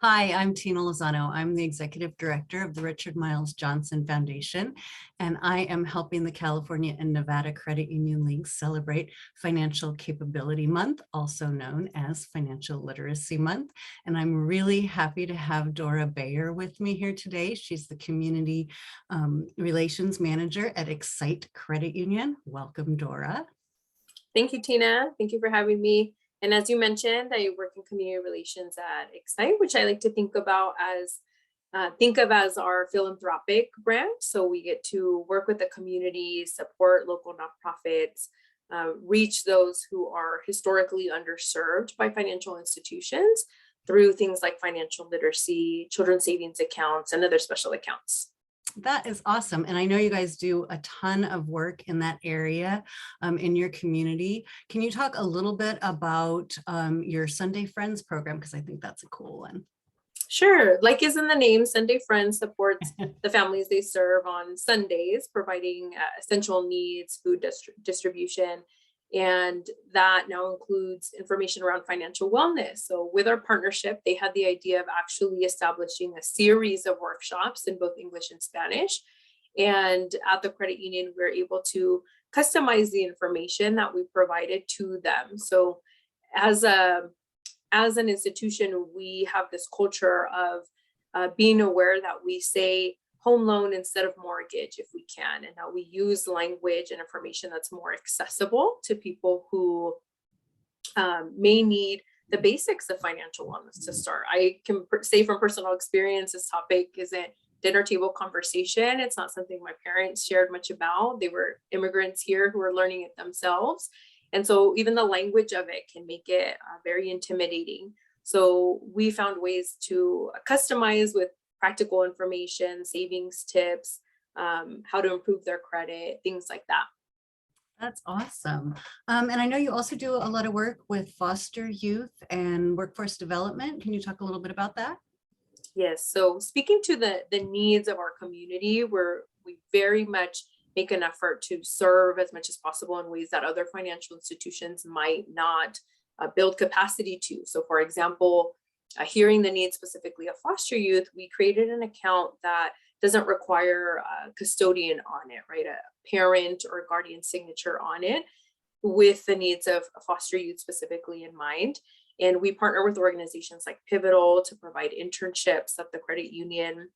Hi, I'm Tina Lozano. I'm the Executive Director of the Richard Miles Johnson Foundation, and I am helping the California and Nevada Credit Union League celebrate Financial Capability Month, also known as Financial Literacy Month. And I'm really happy to have Dora Bayer with me here today. She's the Community Relations Manager at Excite Credit Union. Welcome, Dora. Thank you, Tina. Thank you for having me. And as you mentioned, I work in community relations at Excite, which I like to think of as our philanthropic brand. So we get to work with the community, support local nonprofits, reach those who are historically underserved by financial institutions through things like financial literacy, children's savings accounts, and other special accounts. That is awesome. And I know you guys do a ton of work in that area in your community. Can you talk a little bit about your Sunday Friends program? Because I think that's a cool one. Sure. Like is in the name, Sunday Friends supports the families they serve on Sundays, providing essential needs, food distribution. And that now includes information around financial wellness. So with our partnership, they had the idea of actually establishing a series of workshops in both English and Spanish. And at the credit union, we're able to customize the information that we provided to them. So as an institution, we have this culture of being aware that we say home loan instead of mortgage if we can, and how we use language and information that's more accessible to people who may need the basics of financial wellness to start. I can say from personal experience, this topic isn't dinner table conversation. It's not something my parents shared much about. They were immigrants here who are learning it themselves. And so even the language of it can make it very intimidating. So we found ways to customize with practical information, savings tips, how to improve their credit, things like that. That's awesome. And I know you also do a lot of work with foster youth and workforce development. Can you talk a little bit about that? Yes. So speaking to the needs of our community, we very much make an effort to serve as much as possible in ways that other financial institutions might not build capacity to. So for example, hearing the needs specifically of foster youth, we created an account that doesn't require a custodian on it, right? A parent or guardian signature on it, with the needs of foster youth specifically in mind. And we partner with organizations like Pivotal to provide internships at the credit union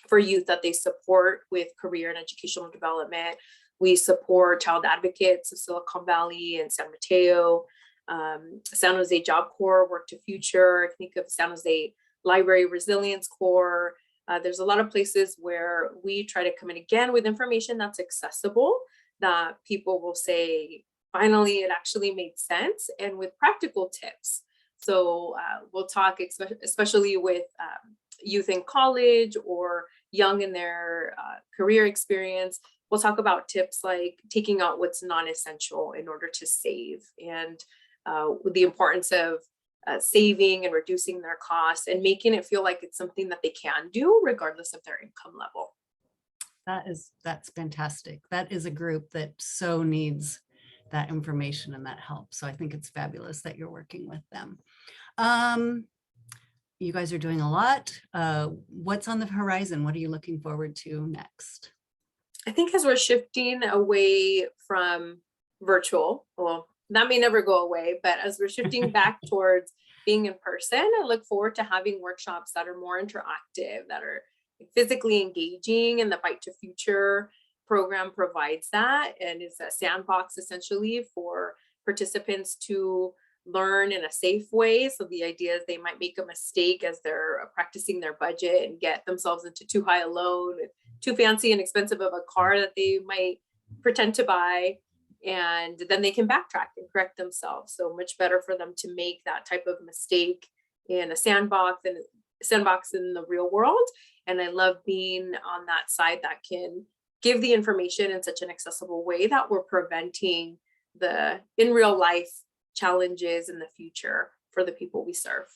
for youth that they support with career and educational development. We support child advocates of Silicon Valley and San Mateo, San Jose Job Corps, Work to Future. I think of San Jose Library Resilience Corps. There's a lot of places where we try to come in again with information that's accessible, that people will say, finally, it actually made sense, and with practical tips. So we'll talk, especially with youth in college or young in their career experience. We'll talk about tips like taking out what's non-essential in order to save, and the importance of saving and reducing their costs and making it feel like it's something that they can do regardless of their income level. That's fantastic. That is a group that so needs that information and that help. So I think it's fabulous that you're working with them. You guys are doing a lot. What's on the horizon? What are you looking forward to next? I think as we're shifting away from virtual, well, that may never go away, but as we're shifting back towards being in person, I look forward to having workshops that are more interactive, that are physically engaging, and the Bite to Future program provides that, and is a sandbox essentially for participants to learn in a safe way. So the idea is they might make a mistake as they're practicing their budget and get themselves into too high a loan, too fancy and expensive of a car that they might pretend to buy, and then they can backtrack and correct themselves. So much better for them to make that type of mistake in a sandbox in the real world. And I love being on that side that can give the information in such an accessible way that we're preventing the in real life challenges in the future for the people we serve.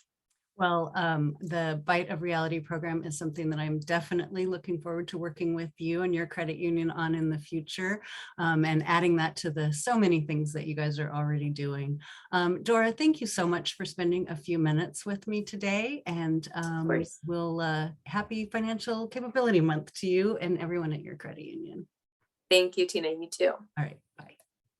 Well, the Bite of Reality program is something that I'm definitely looking forward to working with you and your credit union on in the future, and adding that to the so many things that you guys are already doing. Dora, thank you so much for spending a few minutes with me today, and Of course. happy Financial Capability Month to you and everyone at your credit union. Thank you, Tina. You too. All right, bye.